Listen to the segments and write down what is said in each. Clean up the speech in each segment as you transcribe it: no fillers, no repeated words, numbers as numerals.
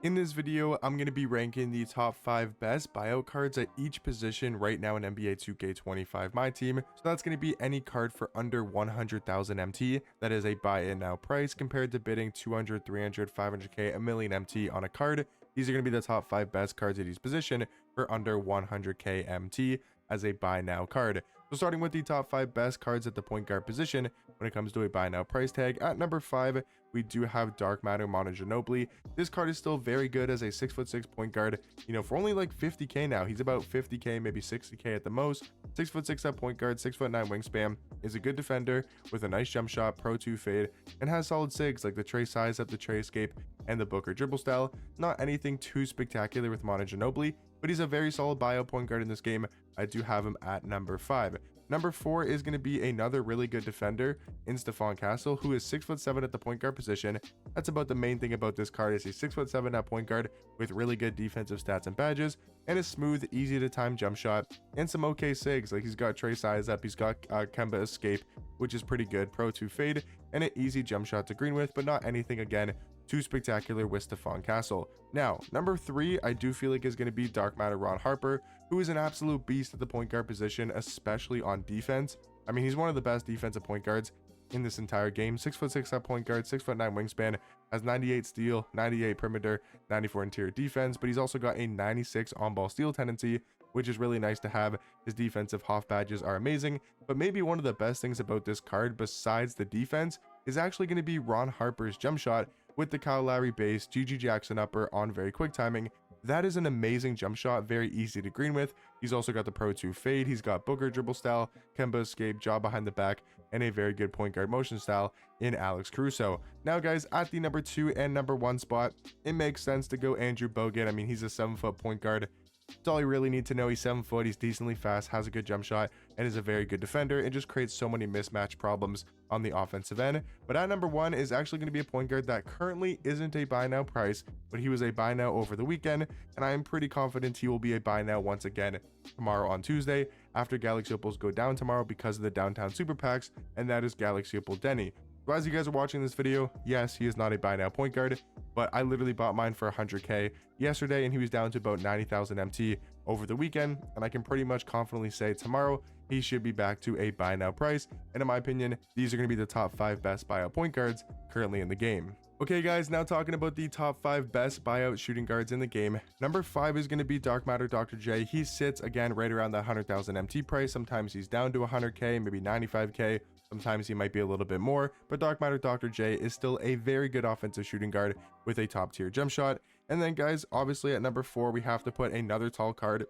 In this video, I'm going to be ranking the top 5 best buyout cards at each position right now in NBA 2K25 My Team. So that's going to be any card for under 100,000 MT that is a buy in now price compared to bidding 200, 300, 500k, a million MT on a card. These are going to be the top 5 best cards at each position for under 100k MT as a buy now card. So starting with the top 5 best cards at the point guard position when it comes to a buy now price tag, at number 5 we do have Dark Matter Manu Ginobili. This card is still very good as a 6'6" point guard, for only like 50k now. He's about 50k, maybe 60k at the most. 6'6" at point guard, 6'9" wingspan, is a good defender with a nice jump shot, pro 2 fade, and has solid sigs like the Trey size up, the Trey escape, and the Booker dribble style. Not anything too spectacular with Manu Ginobili, but he's a very solid buyout point guard in this game. I do have him at number 5. Number 4 is going to be another really good defender in Stephon Castle, who is 6'7" at the point guard position. That's about the main thing about this card, is he's 6'7" at point guard with really good defensive stats and badges, and a smooth, easy to time jump shot, and some okay sigs. Like he's got Trey size up, he's got Kemba escape, which is pretty good, pro 2 fade, and an easy jump shot to green with, but not anything again too spectacular with Stephon Castle. Now, number 3, I do feel like is going to be Dark Matter Ron Harper, who is an absolute beast at the point guard position, especially on defense. I mean, he's one of the best defensive point guards in this entire game. 6'6" at point guard, 6'9" wingspan, has 98 steal, 98 perimeter, 94 interior defense, but he's also got a 96 on-ball steal tendency, which is really nice to have. His defensive Hoff badges are amazing, but maybe one of the best things about this card besides the defense is actually going to be Ron Harper's jump shot with the Kyle Lowry base, GG Jackson upper on very quick timing. That is an amazing jump shot, very easy to green with. He's also got the pro 2 fade, he's got Booker dribble style, Kemba escape, jaw behind the back, and a very good point guard motion style in Alex Caruso. Now guys, at the number 2 and number 1 spot, it makes sense to go Andrew Bogut. I mean, he's a 7-foot point guard. That's all you really need to know. He's 7 foot, he's decently fast, has a good jump shot, and is a very good defender, and just creates so many mismatch problems on the offensive end. But at number 1 is actually going to be a point guard that currently isn't a buy now price, but he was a buy now over the weekend, and I am pretty confident he will be a buy now once again tomorrow on Tuesday after Galaxy Opals go down tomorrow because of the downtown super packs, and that is Galaxy Opal Denny. So as you guys are watching this video, yes, he is not a buy now point guard, but I literally bought mine for 100k yesterday, and he was down to about 90,000 MT over the weekend, and I can pretty much confidently say tomorrow he should be back to a buy now price. And in my opinion, these are going to be the top 5 best buyout point guards currently in the game. Okay guys, now talking about the top 5 best buyout shooting guards in the game. Number 5 is going to be Dark Matter Dr. J. He sits again right around that 100,000 MT price. Sometimes he's down to 100k, maybe 95k. Sometimes he might be a little bit more, but Dark Matter Dr. J is still a very good offensive shooting guard with a top tier jump shot. And then guys, obviously at number 4, we have to put another tall card,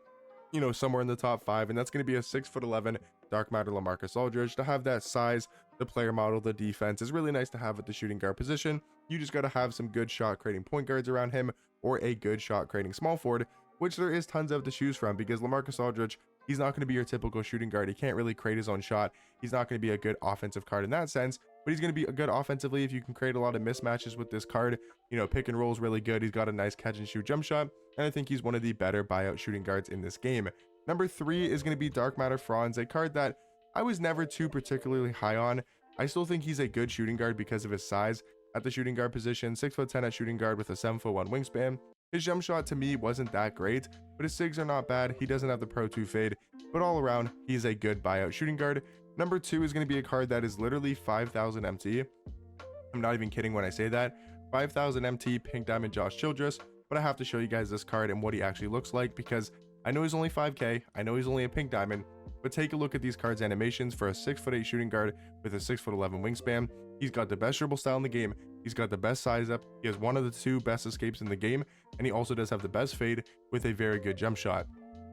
somewhere in the top 5, and that's going to be a 6'11" Dark Matter LaMarcus Aldridge. To have that size, the player model, the defense is really nice to have at the shooting guard position. You just got to have some good shot creating point guards around him, or a good shot creating small forward, which there is tons of to choose from, because LaMarcus Aldridge, he's not going to be your typical shooting guard. He can't really create his own shot. He's not going to be a good offensive card in that sense, but he's going to be a good offensively if you can create a lot of mismatches with this card. Pick and roll is really good. He's got a nice catch and shoot jump shot, and I think he's one of the better buyout shooting guards in this game. Number 3 is going to be Dark Matter Franz, a card that I was never too particularly high on. I still think he's a good shooting guard because of his size at the shooting guard position. 6'10" at shooting guard with a 7'1" wingspan. His jump shot to me wasn't that great, but his sigs are not bad. He doesn't have the pro 2 fade, but all around, he's a good buyout shooting guard. Number 2 is going to be a card that is literally 5,000 MT. I'm not even kidding when I say that. 5,000 MT Pink Diamond Josh Childress, but I have to show you guys this card and what he actually looks like, because I know he's only 5k, I know he's only a pink diamond, but take a look at these cards' animations for a 6'8" shooting guard with a 6'11" wingspan. He's got the best dribble style in the game, he's got the best size up, he has one of the 2 best escapes in the game, and he also does have the best fade with a very good jump shot.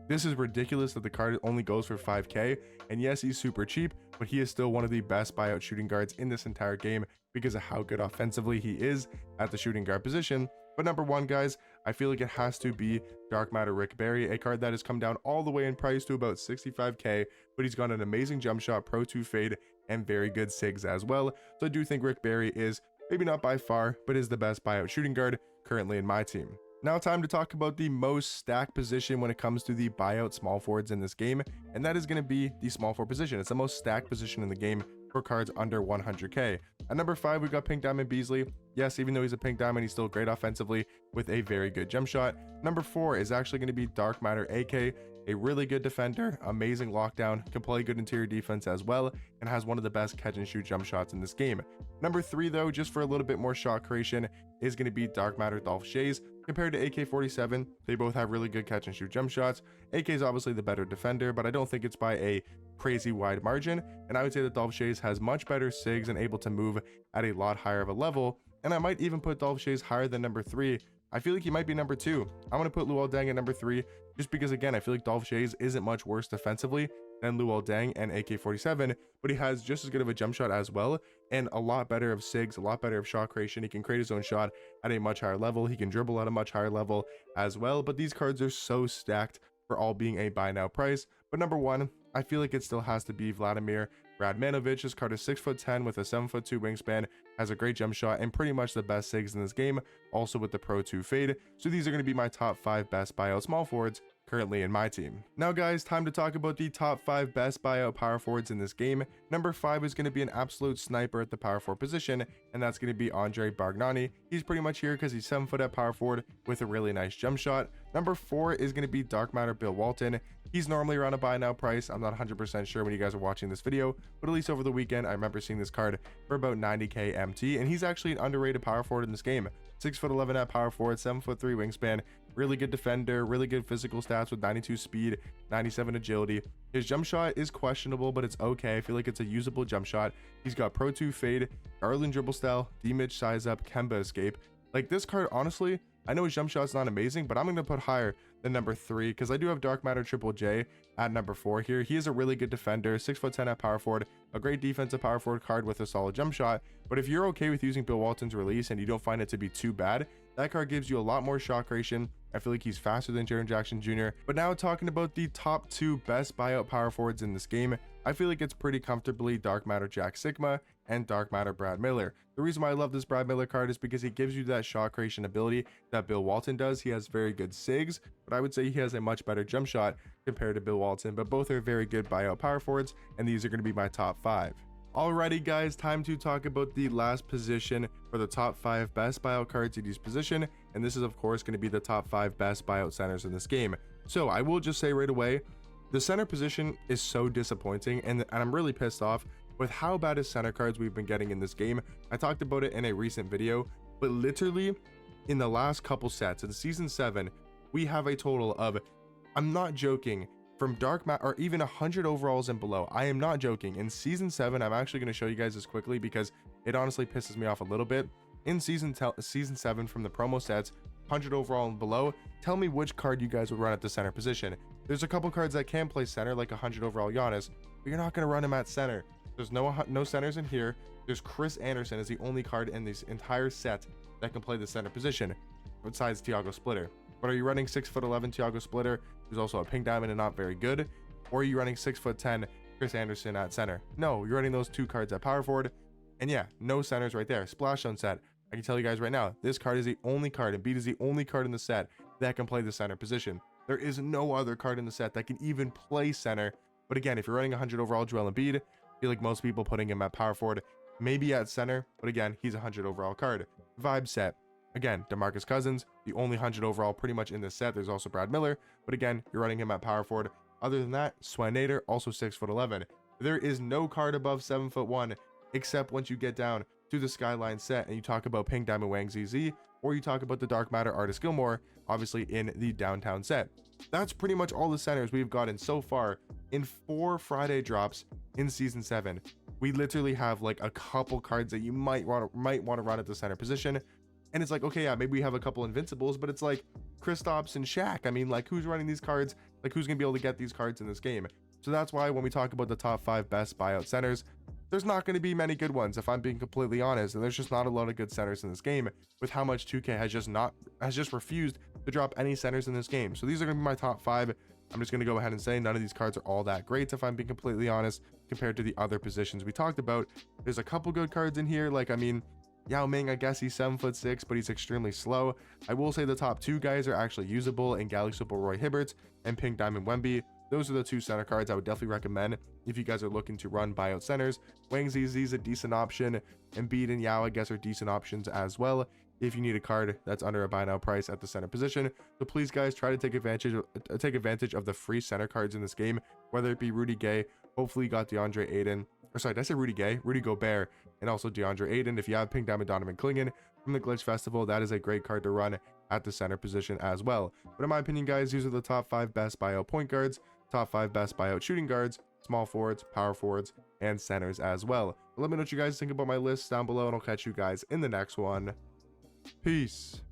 This is ridiculous that the card only goes for 5k, and yes, he's super cheap, but he is still one of the best buyout shooting guards in this entire game because of how good offensively he is at the shooting guard position. But number 1 guys, I feel like it has to be Dark Matter Rick Barry, a card that has come down all the way in price to about 65k, but he's got an amazing jump shot, pro 2 fade, and very good sigs as well. So I do think Rick Barry is, maybe not by far, but is the best buyout shooting guard currently in my team. Now time to talk about the most stacked position when it comes to the buyout small forwards in this game, and that is going to be the small forward position. It's the most stacked position in the game for cards under 100k. At number 5, we've got Pink Diamond Beasley. Yes, even though he's a pink diamond, he's still great offensively with a very good jump shot. Number 4 is actually going to be Dark Matter AK, a really good defender, amazing lockdown, can play good interior defense as well, and has one of the best catch and shoot jump shots in this game. Number 3 though, just for a little bit more shot creation, is going to be Dark Matter Dolph Shays. Compared to AK-47, they both have really good catch and shoot jump shots. AK is obviously the better defender, but I don't think it's by a crazy wide margin, and I would say that Dolph Shays has much better SIGs and able to move at a lot higher of a level, and I might even put Dolph Shays higher than number 3. I feel like he might be number 2. I'm going to put Luol Deng at number 3, just because again, I feel like Dolph Shays isn't much worse defensively than Luol Deng and AK-47, but he has just as good of a jump shot as well, and a lot better of SIGs, a lot better of shot creation. He can create his own shot at a much higher level. He can dribble at a much higher level as well, but these cards are so stacked for all being a buy now price. But number 1, I feel like it still has to be Vladimir Radmanovic. This card is 6'10" with a 7'2" wingspan, has a great jump shot, and pretty much the best SIGs in this game, also with the Pro 2 fade. So these are going to be my top 5 best buyout small forwards currently in my team. Now guys, time to talk about the top 5 best buyout power forwards in this game. Number 5 is going to be an absolute sniper at the power forward position, and that's going to be Andre Bargnani. He's pretty much here because he's 7 foot at power forward with a really nice jump shot. Number 4 is going to be Dark Matter Bill Walton. He's normally around a buy now price. I'm not 100% sure when you guys are watching this video, but at least over the weekend I remember seeing this card for about 90k MT, and he's actually an underrated power forward in this game. 6'11" at power forward, 7'3" wingspan, really good defender, really good physical stats with 92 speed, 97 agility. His jump shot is questionable, but it's okay. I feel like it's a usable jump shot. He's got Pro 2 fade, Garland dribble style, D-Mitch size up, Kemba escape. Like this card, honestly, I know his jump shot's not amazing, but I'm going to put higher than number 3 because I do have Dark Matter Triple J at number 4 here. He is a really good defender, 6'10" at power forward, a great defensive power forward card with a solid jump shot. But if you're okay with using Bill Walton's release and you don't find it to be too bad, that card gives you a lot more shot creation. I feel like he's faster than Jaren Jackson Jr. But now talking about the top 2 best buyout power forwards in this game, I feel like it's pretty comfortably Dark Matter Jack Sigma and Dark Matter Brad Miller. The reason why I love this Brad Miller card is because he gives you that shot creation ability that Bill Walton does. He has very good SIGs, but I would say he has a much better jump shot compared to Bill Walton, but both are very good buyout power forwards, and these are going to be my top 5. Alrighty guys, time to talk about the last position for the top 5 best buyout cards at each position, and this is of course going to be the top 5 best buyout centers in this game. So I will just say right away, the center position is so disappointing, and I'm really pissed off with how bad his center cards we've been getting in this game. I talked about it in a recent video, but literally in the last couple sets in season 7, we have a total of, I'm not joking, from Dark Matter or even 100 overalls and below. I am not joking. In season 7, I'm actually going to show you guys this quickly because it honestly pisses me off a little bit. In season 7 from the promo sets, 100 overall and below, tell me which card you guys would run at the center position. There's a couple cards that can play center, like 100 overall Giannis, but you're not going to run him at center. There's no centers in here. There's Chris Anderson is the only card in this entire set that can play the center position, besides Thiago Splitter. But are you running 6'11" Thiago Splitter, who's also a pink diamond and not very good? Or are you running 6'10" Chris Anderson at center? No, you're running those 2 cards at power forward. And yeah, no centers right there. Splash zone set. I can tell you guys right now, this card is the only card, and Embiid is the only card in the set that can play the center position. There is no other card in the set that can even play center. But again, if you're running 100 overall Joel Embiid, I feel like most people putting him at power forward, maybe at center, but again, he's a 100 overall card. Vibe set. Again, DeMarcus Cousins, the only 100 overall pretty much in this set. There's also Brad Miller, but again, you're running him at power forward. Other than that, Swan Nader, also 6'11". There is no card above 7'1", except once you get down to the Skyline set and you talk about Pink Diamond Wang ZZ, or you talk about the Dark Matter Artist Gilmore, obviously in the Downtown set. That's pretty much all the centers we've gotten so far in 4 Friday drops in season 7. We literally have like a couple cards that you might want to run at the center position. And it's like, okay, yeah, maybe we have a couple invincibles, but it's like Kristaps and Shaq. I mean, like, who's running these cards? Like, who's going to be able to get these cards in this game? So that's why when we talk about the top 5 best buyout centers, there's not going to be many good ones, if I'm being completely honest. And there's just not a lot of good centers in this game with how much 2K has just refused to drop any centers in this game. So these are going to be my top 5. I'm just going to go ahead and say none of these cards are all that great, if I'm being completely honest, compared to the other positions we talked about. There's a couple good cards in here. Like, I mean, Yao Ming, I guess he's 7'6", but he's extremely slow. I will say the top 2 guys are actually usable in Galaxy Opal Roy Hibbert and Pink Diamond Wemby. those are the 2 center cards I would definitely recommend if you guys are looking to run buyout centers. Wang Zizi's a decent option. Embiid and Yao, I guess, are decent options as well if you need a card that's under a buy now price at the center position. So please, guys, try to take advantage of the free center cards in this game, whether it be Rudy Gay. Hopefully you got DeAndre Ayton, or sorry, did I say Rudy Gay? Rudy Gobert, and also DeAndre Ayton. If you have Pink Diamond Donovan Clingan from the Glitch Festival, that is a great card to run at the center position as well. But in my opinion, guys, these are the top 5 best buyout point guards, top 5 best buyout shooting guards, small forwards, power forwards, and centers as well. But let me know what you guys think about my list down below, and I'll catch you guys in the next one. Peace.